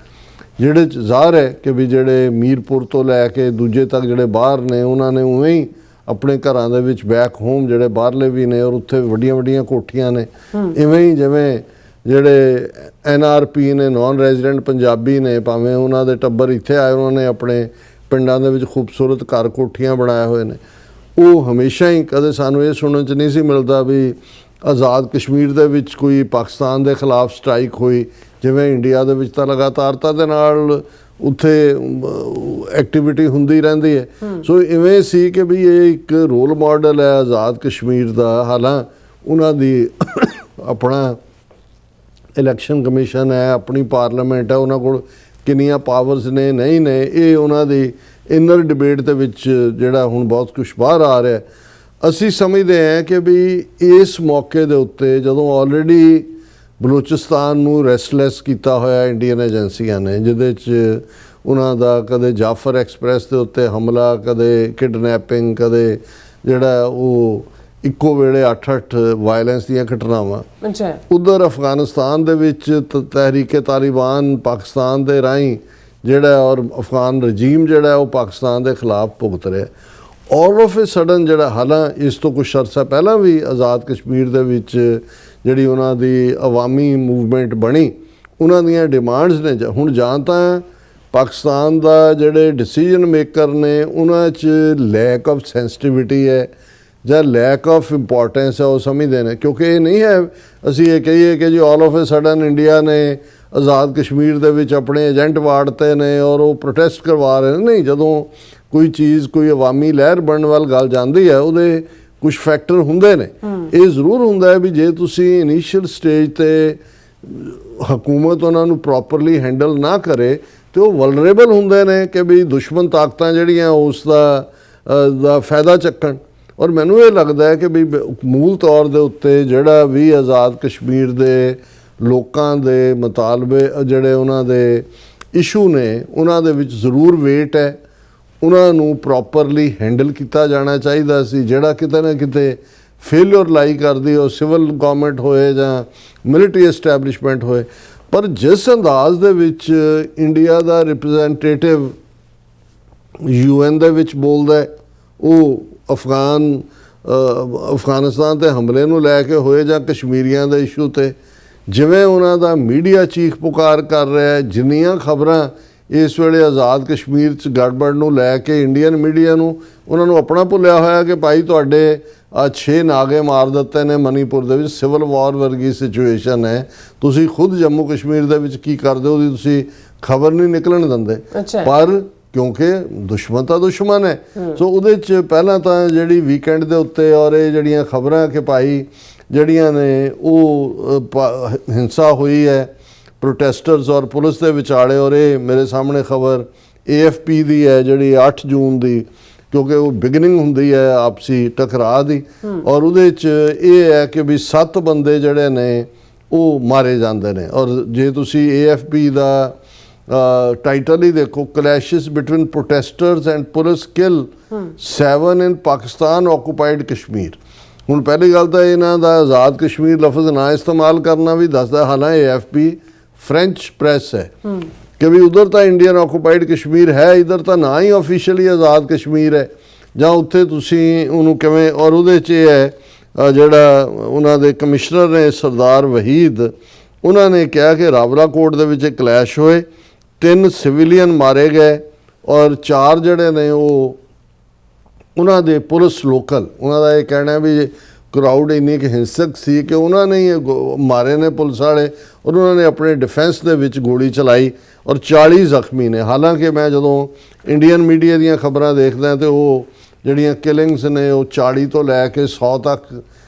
ਜਿਹੜੇ 'ਚ ਜ਼ਾਹਰ ਹੈ ਕਿ ਵੀ ਜਿਹੜੇ ਮੀਰਪੁਰ ਤੋਂ ਲੈ ਕੇ ਦੂਜੇ ਤੱਕ ਜਿਹੜੇ ਬਾਹਰ ਨੇ ਉਹਨਾਂ ਨੇ ਉਵੇਂ ਹੀ ਆਪਣੇ ਘਰਾਂ ਦੇ ਵਿੱਚ ਬੈਕ ਹੋਮ ਜਿਹੜੇ ਬਾਹਰਲੇ ਵੀ ਨੇ ਔਰ ਉੱਥੇ ਵੱਡੀਆਂ ਵੱਡੀਆਂ ਕੋਠੀਆਂ ਨੇ, ਇਵੇਂ ਹੀ ਜਿਵੇਂ ਜਿਹੜੇ NRP ਨੇ, ਨਾਨ ਰੈਜ਼ੀਡੈਂਟ ਪੰਜਾਬੀ ਨੇ, ਭਾਵੇਂ ਉਹਨਾਂ ਦੇ ਟੱਬਰ ਇੱਥੇ ਆਏ, ਉਹਨਾਂ ਨੇ ਆਪਣੇ ਪਿੰਡਾਂ ਦੇ ਵਿੱਚ ਖੂਬਸੂਰਤ ਘਰ ਕੋਠੀਆਂ ਬਣਾਏ ਹੋਏ ਨੇ। ਉਹ ਹਮੇਸ਼ਾ ਹੀ ਕਦੇ ਸਾਨੂੰ ਇਹ ਸੁਣਨ 'ਚ ਨਹੀਂ ਸੀ ਮਿਲਦਾ ਵੀ ਆਜ਼ਾਦ ਕਸ਼ਮੀਰ ਦੇ ਵਿੱਚ ਕੋਈ ਪਾਕਿਸਤਾਨ ਦੇ ਖਿਲਾਫ ਸਟ੍ਰਾਈਕ ਹੋਈ, ਜਿਵੇਂ ਇੰਡੀਆ ਦੇ ਵਿੱਚ ਤਾਂ ਲਗਾਤਾਰਤਾ ਦੇ ਨਾਲ ਉੱਥੇ ਐਕਟੀਵਿਟੀ ਹੁੰਦੀ ਰਹਿੰਦੀ ਹੈ। ਸੋ ਇਵੇਂ ਸੀ ਕਿ ਵੀ ਇਹ ਇੱਕ ਰੋਲ ਮਾਡਲ ਹੈ ਆਜ਼ਾਦ ਕਸ਼ਮੀਰ ਦਾ। ਹਾਲਾਂ ਉਹਨਾਂ ਦੀ ਆਪਣਾ ਇਲੈਕਸ਼ਨ ਕਮਿਸ਼ਨ ਹੈ, ਆਪਣੀ ਪਾਰਲੀਮੈਂਟ ਹੈ, ਉਹਨਾਂ ਕੋਲ ਕਿੰਨੀਆਂ ਪਾਵਰਸ ਨੇ ਨਹੀਂ ਨੇ, ਇਹ ਉਹਨਾਂ ਦੀ ਇਨਰ ਡਿਬੇਟ ਦੇ ਵਿੱਚ ਜਿਹੜਾ ਹੁਣ ਬਹੁਤ ਕੁਛ ਬਾਹਰ ਆ ਰਿਹਾ। ਅਸੀਂ ਸਮਝਦੇ ਹਾਂ ਕਿ ਵੀ ਇਸ ਮੌਕੇ ਦੇ ਉੱਤੇ ਜਦੋਂ ਆਲਰੇਡੀ ਬਲੋਚਿਸਤਾਨ ਨੂੰ ਰੈਸਟਲੈਸ ਕੀਤਾ ਹੋਇਆ ਇੰਡੀਅਨ ਏਜੰਸੀਆਂ ਨੇ, ਜਿਹਦੇ 'ਚ ਉਹਨਾਂ ਦਾ ਕਦੇ ਜਾਫਰ ਐਕਸਪ੍ਰੈਸ ਦੇ ਉੱਤੇ ਹਮਲਾ, ਕਦੇ ਕਿਡਨੈਪਿੰਗ, ਕਦੇ ਜਿਹੜਾ ਉਹ ਇੱਕੋ ਵੇਲੇ 8-8 ਵਾਇਲੈਂਸ ਦੀਆਂ ਘਟਨਾਵਾਂ। ਅੱਛਾ। ਉਧਰ ਅਫਗਾਨਿਸਤਾਨ ਦੇ ਵਿੱਚ ਤਹਿਰੀਕੇ ਤਾਲਿਬਾਨ ਪਾਕਿਸਤਾਨ ਦੇ ਰਾਹੀਂ ਜਿਹੜਾ ਔਰ ਅਫਗਾਨ ਰਜੀਮ ਜਿਹੜਾ ਉਹ ਪਾਕਿਸਤਾਨ ਦੇ ਖਿਲਾਫ ਭੁਗਤ ਰਿਹਾ। ਆਲ ਆਫ ਏ ਸਡਨ ਜਿਹੜਾ ਹਾਲਾਂ ਇਸ ਤੋਂ ਕੁਛ ਅਰਸਾ ਪਹਿਲਾਂ ਵੀ ਆਜ਼ਾਦ ਕਸ਼ਮੀਰ ਦੇ ਵਿੱਚ ਜਿਹੜੀ ਉਹਨਾਂ ਦੀ ਅਵਾਮੀ ਮੂਵਮੈਂਟ ਬਣੀ, ਉਹਨਾਂ ਦੀਆਂ ਡਿਮਾਂਡਸ ਨੇ ਹੁਣ ਜਾਂ ਤਾਂ ਪਾਕਿਸਤਾਨ ਦਾ ਜਿਹੜੇ ਡਿਸੀਜਨ ਮੇਕਰ ਨੇ ਉਹਨਾਂ 'ਚ ਲੈਕ ਆਫ ਸੈਂਸਿਟੀਵਿਟੀ ਹੈ ਜਾਂ ਲੈਕ ਆਫ ਇੰਪੋਰਟੈਂਸ ਹੈ, ਉਹ ਸਮਝਦੇ ਨੇ। ਕਿਉਂਕਿ ਇਹ ਨਹੀਂ ਹੈ ਅਸੀਂ ਇਹ ਕਹੀਏ ਕਿ ਜੀ all of A sudden India ਨੇ ਆਜ਼ਾਦ ਕਸ਼ਮੀਰ ਦੇ ਵਿੱਚ ਆਪਣੇ ਏਜੰਟ ਵਾੜਤੇ ਨੇ ਔਰ ਉਹ ਪ੍ਰੋਟੈਸਟ ਕਰਵਾ ਰਹੇ ਨੇ। ਨਹੀਂ, ਜਦੋਂ ਕੋਈ ਚੀਜ਼ ਕੋਈ ਅਵਾਮੀ ਲਹਿਰ ਬਣਨ ਵੱਲ ਗੱਲ ਜਾਂਦੀ ਹੈ ਉਹਦੇ ਕੁਝ ਫੈਕਟਰ ਹੁੰਦੇ ਨੇ। ਇਹ ਜ਼ਰੂਰ ਹੁੰਦਾ ਹੈ ਵੀ ਜੇ ਤੁਸੀਂ ਇਨੀਸ਼ੀਅਲ ਸਟੇਜ ਤੇ ਹਕੂਮਤ ਉਹਨਾਂ ਨੂੰ ਪ੍ਰੋਪਰਲੀ ਹੈਂਡਲ ਨਾ ਕਰੇ ਤੇ ਉਹ ਵਲਨਰੇਬਲ ਹੁੰਦੇ ਨੇ ਕਿ ਵੀ ਦੁਸ਼ਮਣ ਤਾਕਤਾਂ ਜਿਹੜੀਆਂ ਉਸ ਦਾ ਫਾਇਦਾ ਚੱਕਣ। ਔਰ ਮੈਨੂੰ ਇਹ ਲੱਗਦਾ ਹੈ ਕਿ ਵੀ ਮੂਲ ਤੌਰ ਦੇ ਉੱਤੇ ਜਿਹੜਾ ਵੀ ਆਜ਼ਾਦ ਕਸ਼ਮੀਰ ਦੇ ਲੋਕਾਂ ਦੇ ਮੁਤਾਲਬੇ ਜਿਹੜੇ ਉਹਨਾਂ ਦੇ ਇਸ਼ੂ ਨੇ ਉਹਨਾਂ ਦੇ ਵਿੱਚ ਜ਼ਰੂਰ ਵੇਟ ਹੈ। ਉਹਨਾਂ ਨੂੰ ਪ੍ਰੋਪਰਲੀ ਹੈਂਡਲ ਕੀਤਾ ਜਾਣਾ ਚਾਹੀਦਾ ਸੀ। ਜਿਹੜਾ ਕਿਤੇ ਨਾ ਕਿਤੇ ਫੇਲਿਅਰ ਲਾਈ ਕਰਦੀ ਉਹ ਸਿਵਲ ਗਵਰਨਮੈਂਟ ਹੋਏ ਜਾਂ ਮਿਲਟਰੀ ਐਸਟੈਬਲਿਸ਼ਮੈਂਟ ਹੋਏ। ਪਰ ਜਿਸ ਅੰਦਾਜ਼ ਦੇ ਵਿੱਚ ਇੰਡੀਆ ਦਾ ਰਿਪਰੈਜ਼ੈਂਟੇਟਿਵ UN ਦੇ ਵਿੱਚ ਬੋਲਦਾ ਉਹ ਅਫਗਾਨਿਸਤਾਨ ਤੇ ਹਮਲੇ ਨੂੰ ਲੈ ਕੇ ਹੋਏ ਜਾਂ ਕਸ਼ਮੀਰੀਆਂ ਦੇ ਇਸ਼ੂ ਤੇ ਜਿਵੇਂ ਉਹਨਾਂ ਦਾ ਮੀਡੀਆ ਚੀਖ ਪੁਕਾਰ ਕਰ ਰਿਹਾ ਹੈ, ਜਿੰਨੀਆਂ ਖਬਰਾਂ ਇਸ ਵੇਲੇ ਆਜ਼ਾਦ ਕਸ਼ਮੀਰ 'ਚ ਗੜਬੜ ਨੂੰ ਲੈ ਕੇ ਇੰਡੀਅਨ ਮੀਡੀਆ ਨੂੰ ਉਹਨਾਂ ਨੂੰ ਆਪਣਾ ਭੁੱਲਿਆ ਹੋਇਆ ਕਿ ਭਾਈ ਤੁਹਾਡੇ 6 ਨਾਗੇ ਮਾਰ ਦਿੱਤੇ ਨੇ ਮਨੀਪੁਰ ਦੇ ਵਿੱਚ, ਸਿਵਲ ਵਾਰ ਵਰਗੀ ਸਿਚੁਏਸ਼ਨ ਹੈ, ਤੁਸੀਂ ਖੁਦ ਜੰਮੂ ਕਸ਼ਮੀਰ ਦੇ ਵਿੱਚ ਕੀ ਕਰਦੇ ਹੋ ਉਹਦੀ ਤੁਸੀਂ ਖਬਰ ਨਹੀਂ ਨਿਕਲਣ ਦਿੰਦੇ। ਪਰ ਕਿਉਂਕਿ ਦੁਸ਼ਮਣ ਤਾਂ ਦੁਸ਼ਮਣ ਹੈ, ਸੋ ਉਹਦੇ 'ਚ ਪਹਿਲਾਂ ਤਾਂ ਜਿਹੜੀ ਵੀਕਐਂਡ ਦੇ ਉੱਤੇ ਔਰ ਇਹ ਜਿਹੜੀਆਂ ਖਬਰਾਂ ਕਿ ਭਾਈ ਜਿਹੜੀਆਂ ਨੇ ਉਹ ਹਿੰਸਾ ਹੋਈ ਹੈ ਪ੍ਰੋਟੈਸਟਰਸ ਔਰ ਪੁਲਿਸ ਦੇ ਵਿਚਾਲੇ, ਔਰ ਇਹ ਮੇਰੇ ਸਾਹਮਣੇ ਖਬਰ AFP ਦੀ ਹੈ ਜਿਹੜੀ 8 ਜੂਨ ਦੀ, ਕਿਉਂਕਿ ਉਹ ਬਿਗਨਿੰਗ ਹੁੰਦੀ ਹੈ ਆਪਸੀ ਟਕਰਾਅ ਦੀ। ਔਰ ਉਹਦੇ 'ਚ ਇਹ ਹੈ ਕਿ ਵੀ 7 ਬੰਦੇ ਜਿਹੜੇ ਨੇ ਉਹ ਮਾਰੇ ਜਾਂਦੇ ਨੇ। ਔਰ ਜੇ ਤੁਸੀਂ AFP ਦਾ ਟਾਈਟਲ ਹੀ ਦੇਖੋ, clashes between protesters and police kill 7 in Pakistan occupied Kashmir. ਹੁਣ ਪਹਿਲੀ ਗੱਲ ਤਾਂ ਇਹਨਾਂ ਦਾ ਆਜ਼ਾਦ ਕਸ਼ਮੀਰ ਲਫ਼ਜ਼ ਨਾ ਇਸਤੇਮਾਲ ਕਰਨਾ ਵੀ ਦੱਸਦਾ, ਹਾਲਾਂਕਿ AFP ਫ੍ਰੈਂਚ ਪ੍ਰੈਸ ਹੈ ਕਿ ਵੀ ਉਧਰ ਤਾਂ ਇੰਡੀਅਨ ਆਕੂਪਾਈਡ ਕਸ਼ਮੀਰ ਹੈ, ਇੱਧਰ ਤਾਂ ਨਾ ਹੀ ਆਫੀਸ਼ੀਅਲੀ ਆਜ਼ਾਦ ਕਸ਼ਮੀਰ ਹੈ ਜਾਂ ਉੱਥੇ ਤੁਸੀਂ ਉਹਨੂੰ ਕਿਵੇਂ। ਔਰ ਉਹਦੇ 'ਚ ਇਹ ਹੈ ਜਿਹੜਾ ਉਹਨਾਂ ਦੇ ਕਮਿਸ਼ਨਰ ਨੇ ਸਰਦਾਰ ਵਹੀਦ, ਉਹਨਾਂ ਨੇ ਕਿਹਾ ਕਿ ਰਾਵਲਾਕੋਟ ਦੇ ਵਿੱਚ ਕਲੈਸ਼ ਹੋਏ, 3 ਸਿਵਿਲੀਅਨ ਮਾਰੇ ਗਏ ਔਰ 4 ਜਿਹੜੇ ਨੇ ਉਹ ਉਹਨਾਂ ਦੇ ਪੁਲਿਸ ਲੋਕਲ। ਉਹਨਾਂ ਦਾ ਇਹ ਕਹਿਣਾ ਵੀ ਕਰਾਊਡ ਇੰਨੀ ਕਿ ਹਿੰਸਕ ਸੀ ਕਿ ਉਹਨਾਂ ਨੇ ਮਾਰੇ ਨੇ ਪੁਲਿਸ ਵਾਲੇ, ਔਰ ਉਹਨਾਂ ਨੇ ਆਪਣੇ ਡਿਫੈਂਸ ਦੇ ਵਿੱਚ ਗੋਲੀ ਚਲਾਈ ਔਰ 40 ਜ਼ਖਮੀ ਨੇ। ਹਾਲਾਂਕਿ ਮੈਂ ਜਦੋਂ ਇੰਡੀਅਨ ਮੀਡੀਆ ਦੀਆਂ ਖਬਰਾਂ ਦੇਖਦਾ ਤੇ ਉਹ ਜਿਹੜੀਆਂ ਕਿਲਿੰਗਸ ਨੇ ਉਹ 40 ਤੋਂ ਲੈ ਕੇ 100 ਤੱਕ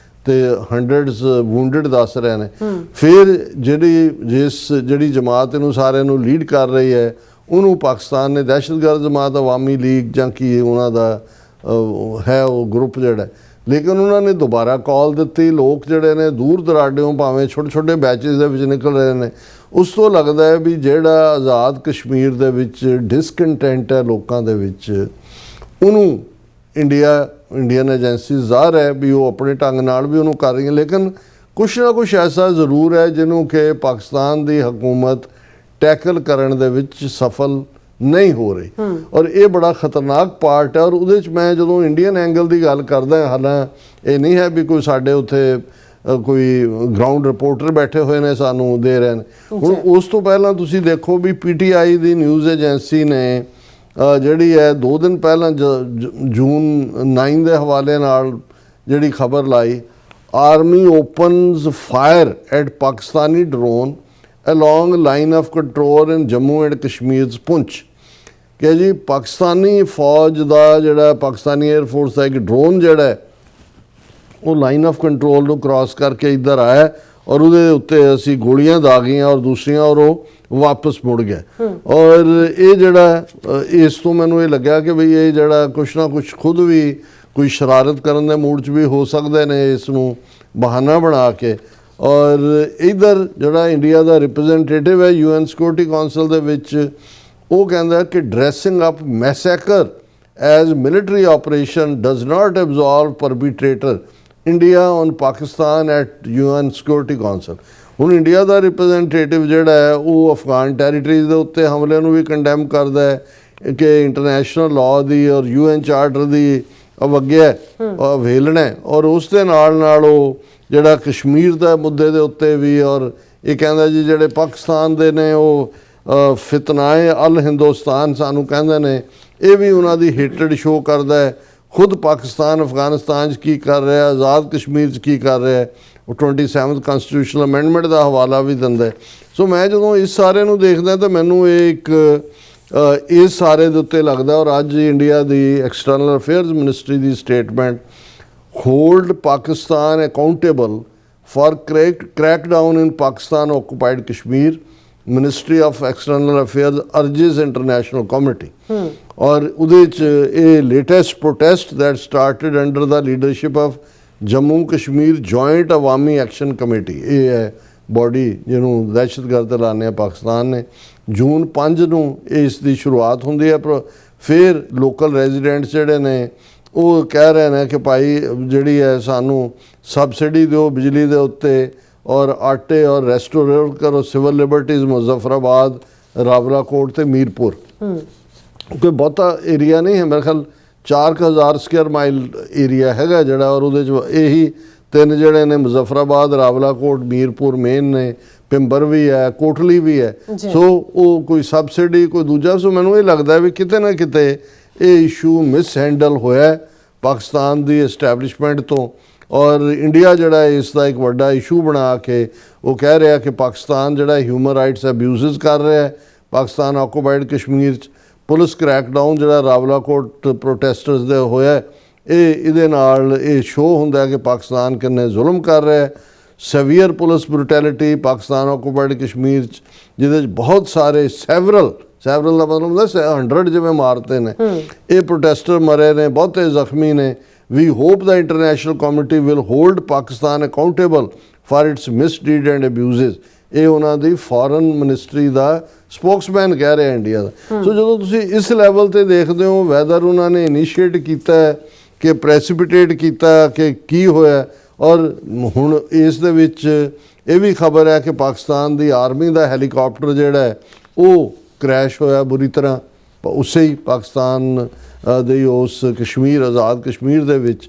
ਤੇ ਹੰਡਰਡਸ ਵੂਨਡਡ ਦੱਸ ਰਹੇ ਨੇ। ਫਿਰ ਜਿਹੜੀ ਜਮਾਤ ਇਹਨੂੰ ਸਾਰਿਆਂ ਨੂੰ ਲੀਡ ਕਰ ਰਹੀ ਹੈ ਉਹਨੂੰ ਪਾਕਿਸਤਾਨ ਨੇ ਦਹਿਸ਼ਤਗਰਦ ਜਮਾਤ ਅਵਾਮੀ ਲੀਗ ਜਾਂ ਕੀ ਉਹਨਾਂ ਦਾ ਹੈ ਉਹ ਗਰੁੱਪ ਜਿਹੜਾ, ਲੇਕਿਨ ਉਹਨਾਂ ਨੇ ਦੁਬਾਰਾ ਕਾਲ ਦਿੱਤੀ। ਲੋਕ ਜਿਹੜੇ ਨੇ ਦੂਰ ਦਰਾਡਿਓਂ ਭਾਵੇਂ ਛੋਟੇ ਛੋਟੇ ਬੈਚਿਸ ਦੇ ਵਿੱਚ ਨਿਕਲ ਰਹੇ ਨੇ। ਉਸ ਤੋਂ ਲੱਗਦਾ ਹੈ ਵੀ ਜਿਹੜਾ ਆਜ਼ਾਦ ਕਸ਼ਮੀਰ ਦੇ ਵਿੱਚ ਡਿਸਕੰਟੈਂਟ ਹੈ ਲੋਕਾਂ ਦੇ ਵਿੱਚ, ਉਹਨੂੰ ਇੰਡੀਅਨ ਏਜੰਸੀਜ਼ ਜ਼ਾਹਰ ਹੈ ਵੀ ਉਹ ਆਪਣੇ ਢੰਗ ਨਾਲ ਵੀ ਉਹਨੂੰ ਕਰ ਰਹੀਆਂ, ਲੇਕਿਨ ਕੁਛ ਨਾ ਕੁਛ ਐਸਾ ਜ਼ਰੂਰ ਹੈ ਜਿਹਨੂੰ ਕਿ ਪਾਕਿਸਤਾਨ ਦੀ ਹਕੂਮਤ ਟੈਕਲ ਕਰਨ ਦੇ ਵਿੱਚ ਸਫਲ ਨਹੀਂ ਹੋ ਰਹੀ। ਔਰ ਇਹ ਬੜਾ ਖਤਰਨਾਕ ਪਾਰਟ ਹੈ। ਔਰ ਉਹਦੇ 'ਚ ਮੈਂ ਜਦੋਂ ਇੰਡੀਅਨ ਐਂਗਲ ਦੀ ਗੱਲ ਕਰਦਾ, ਹਾਲਾਂਕਿ ਇਹ ਨਹੀਂ ਹੈ ਵੀ ਕੋਈ ਸਾਡੇ ਉੱਥੇ ਕੋਈ ਗਰਾਊਂਡ ਰਿਪੋਰਟਰ ਬੈਠੇ ਹੋਏ ਨੇ ਸਾਨੂੰ ਦੇ ਰਹੇ ਨੇ। ਹੁਣ ਉਸ ਤੋਂ ਪਹਿਲਾਂ ਤੁਸੀਂ ਦੇਖੋ ਵੀ PTI ਦੀ ਨਿਊਜ਼ ਏਜੰਸੀ ਨੇ ਜਿਹੜੀ ਹੈ 2 ਦਿਨ ਪਹਿਲਾਂ ਜੂਨ 9 ਦੇ ਹਵਾਲੇ ਨਾਲ ਜਿਹੜੀ ਖਬਰ ਲਾਈ, army opens fire at Pakistani drone along line of control in Jammu and Kashmir's Poonch, ਕਿ ਜੀ ਪਾਕਿਸਤਾਨੀ ਫੌਜ ਦਾ ਜਿਹੜਾ ਪਾਕਿਸਤਾਨੀ 에ਅਰਫੋਰਸ ਦਾ ਇੱਕ ਡਰੋਨ ਜਿਹੜਾ ਹੈ ਉਹ ਲਾਈਨ ਆਫ ਕੰਟਰੋਲ ਨੂੰ ਕ੍ਰਾਸ ਕਰਕੇ ਇੱਧਰ ਆਇਆ ਔਰ ਉਹਦੇ ਉੱਤੇ ਅਸੀਂ ਗੋਲੀਆਂ ਦਾਗੀਆਂ ਔਰ ਦੂਸਰੀਆਂ, ਔਰ ਉਹ ਵਾਪਸ ਮੁੜ ਗਿਆ। ਔਰ ਇਹ ਜਿਹੜਾ ਇਸ ਤੋਂ ਮੈਨੂੰ ਇਹ ਲੱਗਿਆ ਕਿ ਬਈ ਇਹ ਜਿਹੜਾ ਕੁਛ ਨਾ ਕੁਛ ਖੁਦ ਵੀ ਕੋਈ ਸ਼ਰਾਰਤ ਕਰਨ ਦੇ ਮੂਡ 'ਚ ਵੀ ਹੋ ਸਕਦੇ ਨੇ ਇਸ ਨੂੰ ਬਹਾਨਾ ਬਣਾ ਕੇ। ਔਰ ਇੱਧਰ ਜਿਹੜਾ ਇੰਡੀਆ ਦਾ ਰਿਪਰੈਜ਼ੈਂਟੇਟਿਵ ਹੈ UN ਸਿਕਿਉਰਿਟੀ ਕਾਉਂਸਲ ਦੇ ਵਿੱਚ, ਉਹ ਕਹਿੰਦਾ ਕਿ dressing up massacre as military operation does not absolve perpetrator India on Pakistan at UN security council. ਹੁਣ ਇੰਡੀਆ ਦਾ ਰਿਪਰੈਜ਼ੈਂਟੇਟਿਵ ਜਿਹੜਾ ਹੈ ਉਹ ਅਫਗਾਨ ਟੈਰੀਟਰੀਜ਼ ਦੇ ਉੱਤੇ ਹਮਲੇ ਨੂੰ ਵੀ ਕੰਡੈਮ ਕਰਦਾ ਹੈ ਕਿ ਇੰਟਰਨੈਸ਼ਨਲ ਲਾਅ ਦੀ ਔਰ UN ਚਾਰਟਰ ਦੀ ਅਵਗਿਆ ਵੇਲਣਾ, ਔਰ ਉਸ ਦੇ ਨਾਲ ਉਹ ਜਿਹੜਾ ਕਸ਼ਮੀਰ ਦਾ ਮੁੱਦੇ ਦੇ ਉੱਤੇ ਵੀ, ਔਰ ਇਹ ਕਹਿੰਦਾ ਜੀ ਜਿਹੜੇ ਪਾਕਿਸਤਾਨ ਦੇ ਨੇ ਉਹ ਫਿਤਨਾਏ ਅਲ ਹਿੰਦੁਸਤਾਨ ਸਾਨੂੰ ਕਹਿੰਦੇ ਨੇ, ਇਹ ਵੀ ਉਹਨਾਂ ਦੀ ਹੇਟਡ ਸ਼ੋ ਕਰਦਾ ਹੈ। ਖੁਦ ਪਾਕਿਸਤਾਨ ਅਫਗਾਨਿਸਤਾਨ 'ਚ ਕੀ ਕਰ ਰਿਹਾ, ਆਜ਼ਾਦ ਕਸ਼ਮੀਰ 'ਚ ਕੀ ਕਰ ਰਿਹਾ, ਉਹ 27th ਕੰਸਟੀਟਿਊਸ਼ਨਲ ਅਮੈਂਡਮੈਂਟ ਦਾ ਹਵਾਲਾ ਵੀ ਦਿੰਦਾ। ਸੋ ਮੈਂ ਜਦੋਂ ਇਸ ਸਾਰੇ ਨੂੰ ਦੇਖਦਾ ਤਾਂ ਮੈਨੂੰ ਇਹ ਇੱਕ ਇਸ ਸਾਰੇ ਦੇ ਉੱਤੇ ਲੱਗਦਾ। ਔਰ ਅੱਜ India the external affairs ministry the statement, hold Pakistan accountable for crackdown in Pakistan occupied Kashmir, Ministry of External Affairs urges international community। और ਉਹਦੇ 'ਚ ਇਹ latest protest that started under the leadership of Jammu Kashmir Joint Awami Action Committee, ਇਹ ਹੈ body ਜਿਹਨੂੰ ਦਹਿਸ਼ਤਗਰਦ ਐਲਾਨਿਆ ਪਾਕਿਸਤਾਨ ਨੇ। ਜੂਨ 5 ਨੂੰ ਇਸ ਦੀ ਸ਼ੁਰੂਆਤ ਹੁੰਦੀ ਹੈ, ਪਰ ਫਿਰ ਲੋਕਲ ਰੈਜ਼ੀਡੈਂਟਸ ਜਿਹੜੇ ਨੇ ਉਹ ਕਹਿ ਰਹੇ ਨੇ ਕਿ ਭਾਈ ਜਿਹੜੀ ਹੈ ਸਾਨੂੰ ਸਬਸਿਡੀ ਦਿਓ ਬਿਜਲੀ ਦੇ ਉੱਤੇ, ਔਰ ਆਟੇ ਔਰ ਰੈਸਟੋਰੇਟ ਕਰੋ ਸਿਵਲ ਲਿਬਰਟੀਜ਼ ਮੁਜ਼ੱਫਰਾਬਾਦ, ਰਾਵਲਾਕੋਟ ਤੇ ਮੀਰਪੁਰ। ਕੋਈ ਬਹੁਤਾ ਏਰੀਆ ਨਹੀਂ ਹੈ, ਮੇਰੇ ਖਿਆਲ 4000 ਸਕੁਅਰ ਮਾਈਲ ਏਰੀਆ ਹੈਗਾ ਜਿਹੜਾ, ਔਰ ਉਹਦੇ 'ਚ ਇਹੀ ਤਿੰਨ ਜਿਹੜੇ ਨੇ ਮੁਜ਼ੱਫਰਾਬਾਦ, ਰਾਵਲਾਕੋਟ, ਮੀਰਪੁਰ ਮੇਨ ਨੇ, ਪਿੰਬਰ ਵੀ ਹੈ, ਕੋਟਲੀ ਵੀ ਹੈ। ਸੋ ਉਹ ਕੋਈ ਸਬਸਿਡੀ ਕੋਈ ਦੂਜਾ। ਸੋ ਮੈਨੂੰ ਇਹ ਲੱਗਦਾ ਵੀ ਕਿਤੇ ਨਾ ਕਿਤੇ ਇਹ ਇਸ਼ੂ ਮਿਸ ਹੈਂਡਲ ਹੋਇਆ ਪਾਕਿਸਤਾਨ ਦੀ ਐਸਟੈਬਲਿਸ਼ਮੈਂਟ ਤੋਂ, ਔਰ ਇੰਡੀਆ ਜਿਹੜਾ ਇਸ ਦਾ ਇੱਕ ਵੱਡਾ ਇਸ਼ੂ ਬਣਾ ਕੇ ਉਹ ਕਹਿ ਰਿਹਾ ਕਿ ਪਾਕਿਸਤਾਨ ਜਿਹੜਾ ਹਿਊਮਨ ਰਾਈਟਸ ਅਬਿਊਜ਼ਸ ਕਰ ਰਿਹਾ ਹੈ। ਪਾਕਿਸਤਾਨ ਆਕੂਪਾਈਡ ਕਸ਼ਮੀਰ 'ਚ ਪੁਲਿਸ ਕਰੈਕਡਾਊਨ ਜਿਹੜਾ ਰਾਵਲਾਕੋਟ ਪ੍ਰੋਟੈਸਟਰਸ ਦੇ ਹੋਇਆ, ਇਹਦੇ ਨਾਲ ਇਹ ਸ਼ੋਅ ਹੁੰਦਾ ਕਿ ਪਾਕਿਸਤਾਨ ਕਿੰਨੇ ਜ਼ੁਲਮ ਕਰ ਰਿਹਾ ਹੈ। Severe police brutality Pakistan occupied Kashmir 'ਚ, ਜਿਹਦੇ 'ਚ ਬਹੁਤ ਸਾਰੇ ਸੈਵਰਲ ਦਾ ਮਤਲਬ ਹੁੰਦਾ 100 ਜਿਵੇਂ ਮਾਰਤੇ ਨੇ, ਇਹ ਪ੍ਰੋਟੈਸਟਰ ਮਰੇ ਨੇ, ਬਹੁਤੇ ਜ਼ਖਮੀ ਨੇ। We hope that international community will hold Pakistan accountable for its misdeed and abuses. ਇਹ ਉਹਨਾਂ ਦੀ ਫੋਰਨ ਮਿਨਿਸਟਰੀ ਦਾ ਸਪੋਕਸਮੈਨ ਕਹਿ ਰਿਹਾ ਇੰਡੀਆ ਦਾ। ਸੋ ਜਦੋਂ ਤੁਸੀਂ ਇਸ ਲੈਵਲ ਤੇ ਦੇਖਦੇ ਹੋ, ਵੈਦਰ ਉਹਨਾਂ ਨੇ ਇਨੀਸ਼ੀਏਟ ਕੀਤਾ ਕਿ ਪ੍ਰੈਸਿਪੀਟੇਟ ਕੀਤਾ ਕਿ ਕੀ ਹੋਇਆ, ਔਰ ਹੁਣ ਇਸ ਦੇ ਵਿੱਚ ਇਹ ਵੀ ਖਬਰ ਹੈ ਕਿ ਪਾਕਿਸਤਾਨ ਦੀ ਆਰਮੀ ਦਾ ਹੈਲੀਕਾਪਟਰ ਜਿਹੜਾ ਹੈ ਉਹ ਕ੍ਰੈਸ਼ ਹੋਇਆ ਬੁਰੀ ਤਰ੍ਹਾਂ ਉਸੇ ਹੀ ਪਾਕਿਸਤਾਨ ਦੇ ਉਸ ਕਸ਼ਮੀਰ, ਆਜ਼ਾਦ ਕਸ਼ਮੀਰ ਦੇ ਵਿੱਚ।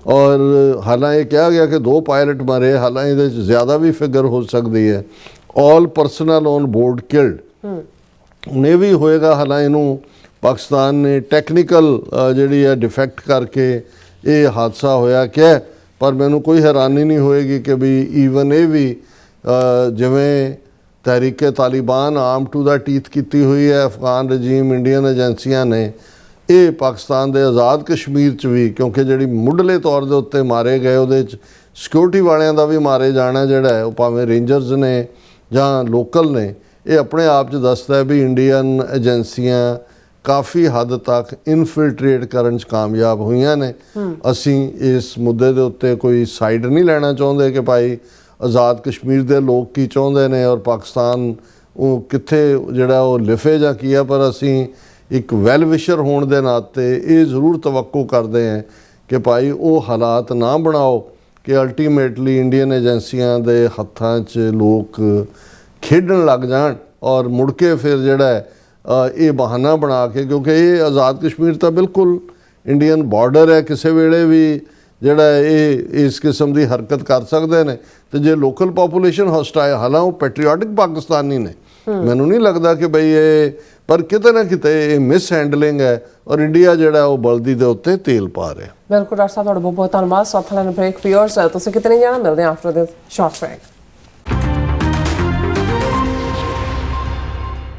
ਔਰ ਹਾਲਾਂਕਿ ਇਹ ਕਿਹਾ ਗਿਆ ਕਿ 2 ਪਾਇਲਟ ਮਰੇ, ਹਾਲਾਂਕਿ ਇਹਦੇ 'ਚ ਜ਼ਿਆਦਾ ਵੀ ਫਿਗਰ ਹੋ ਸਕਦੀ ਹੈ। ਆਲ ਪਰਸਨਲ ਔਨ ਬੋਰਡ ਕਿਲਡ। ਹੁਣ ਇਹ ਵੀ ਹੋਏਗਾ, ਹਾਲਾਂਕਿ ਇਹਨੂੰ ਪਾਕਿਸਤਾਨ ਨੇ ਟੈਕਨੀਕਲ ਜਿਹੜੀ ਹੈ ਡਿਫੈਕਟ ਕਰਕੇ ਇਹ ਹਾਦਸਾ ਹੋਇਆ ਕਿ, ਪਰ ਮੈਨੂੰ ਕੋਈ ਹੈਰਾਨੀ ਨਹੀਂ ਹੋਏਗੀ ਕਿ ਵੀ ਈਵਨ ਇਹ ਵੀ ਜਿਵੇਂ ਤਹਿਰੀਕੇ ਤਾਲਿਬਾਨ ਆਰਮ ਟੂ ਦਾ ਟੀਥ ਕੀਤੀ ਹੋਈ ਹੈ ਅਫਗਾਨ ਰਜੀਮ, ਇੰਡੀਅਨ ਏਜੰਸੀਆਂ ਨੇ, ਇਹ ਪਾਕਿਸਤਾਨ ਦੇ ਆਜ਼ਾਦ ਕਸ਼ਮੀਰ 'ਚ ਵੀ, ਕਿਉਂਕਿ ਜਿਹੜੀ ਮੁੱਢਲੇ ਤੌਰ ਦੇ ਉੱਤੇ ਮਾਰੇ ਗਏ ਉਹਦੇ 'ਚ ਸਿਕਿਉਰਿਟੀ ਵਾਲਿਆਂ ਦਾ ਵੀ ਮਾਰੇ ਜਾਣਾ ਜਿਹੜਾ ਹੈ, ਉਹ ਭਾਵੇਂ ਰੇਂਜਰਸ ਨੇ ਜਾਂ ਲੋਕਲ ਨੇ, ਇਹ ਆਪਣੇ ਆਪ 'ਚ ਦੱਸਦਾ ਵੀ ਇੰਡੀਅਨ ਏਜੰਸੀਆਂ ਕਾਫੀ ਹੱਦ ਤੱਕ ਇਨਫਿਲਟਰੇਟ ਕਰਨ 'ਚ ਕਾਮਯਾਬ ਹੋਈਆਂ ਨੇ। ਅਸੀਂ ਇਸ ਮੁੱਦੇ ਦੇ ਉੱਤੇ ਕੋਈ ਸਾਈਡ ਨਹੀਂ ਲੈਣਾ ਚਾਹੁੰਦੇ ਕਿ ਭਾਈ ਆਜ਼ਾਦ ਕਸ਼ਮੀਰ ਦੇ ਲੋਕ ਕੀ ਚਾਹੁੰਦੇ ਨੇ ਔਰ ਪਾਕਿਸਤਾਨ ਉਹ ਕਿੱਥੇ ਜਿਹੜਾ ਉਹ ਲਿਫੇ ਜਾਂ ਕੀ ਆ, ਪਰ ਅਸੀਂ ਇੱਕ ਵੈਲ ਵਿਸ਼ਰ ਹੋਣ ਦੇ ਨਾਤੇ ਇਹ ਜ਼ਰੂਰ ਤਵੱਕੋ ਕਰਦੇ ਹਾਂ ਕਿ ਭਾਈ ਉਹ ਹਾਲਾਤ ਨਾ ਬਣਾਓ ਕਿ ਅਲਟੀਮੇਟਲੀ ਇੰਡੀਅਨ ਏਜੰਸੀਆਂ ਦੇ ਹੱਥਾਂ 'ਚ ਲੋਕ ਖੇਡਣ ਲੱਗ ਜਾਣ ਔਰ ਮੁੜ ਕੇ ਫਿਰ ਜਿਹੜਾ ਇਹ ਬਹਾਨਾ ਬਣਾ ਕੇ, ਕਿਉਂਕਿ ਇਹ ਆਜ਼ਾਦ ਕਸ਼ਮੀਰ ਤਾਂ ਬਿਲਕੁਲ ਇੰਡੀਅਨ ਬਾਰਡਰ ਹੈ, ਕਿਸੇ ਵੇਲੇ ਵੀ ਜਿਹੜਾ ਇਹ ਇਸ ਕਿਸਮ ਦੀ ਹਰਕਤ ਕਰ ਸਕਦੇ ਨੇ। ਤੇ ਜੇ ਲੋਕਲ ਪਾਪੂਲੇਸ਼ਨ ਹੌਸਟਾਈਲ, ਹਾਲਾਂ ਉਹ ਪੈਟਰੀਓਟਿਕ ਪਾਕਿਸਤਾਨੀ ਨੇ, ਮੈਨੂੰ ਨਹੀਂ ਲੱਗਦਾ ਕਿ ਬਈ ਇਹ, ਪਰ ਕਿਤੇ ਨਾ ਕਿਤੇ ਇਹ ਮਿਸ ਹੈਂਡਲਿੰਗ ਹੈ ਔਰ ਇੰਡੀਆ ਜਿਹੜਾ ਉਹ ਬਲਦੀ ਦੇ ਉੱਤੇ ਤੇਲ ਪਾ ਰਿਹਾ। ਬਿਲਕੁਲ ਡਾਕਟਰ ਸਾਹਿਬ, ਤੁਹਾਡਾ ਬਹੁਤ ਬਹੁਤ ਧੰਨਵਾਦ। ਸਾਥ ਲੈਣ ਬ੍ਰੇਕ ਫਿਓਰਸ ਤੁਸੀਂ ਕਿਤੇ ਨਹੀਂ ਜਾਣਾ, ਮਿਲਦੇ ਹਾਂ ਆਫਟਰ ਦਿਸ ਸ਼ਾਰਟ ਬ੍ਰੇਕ।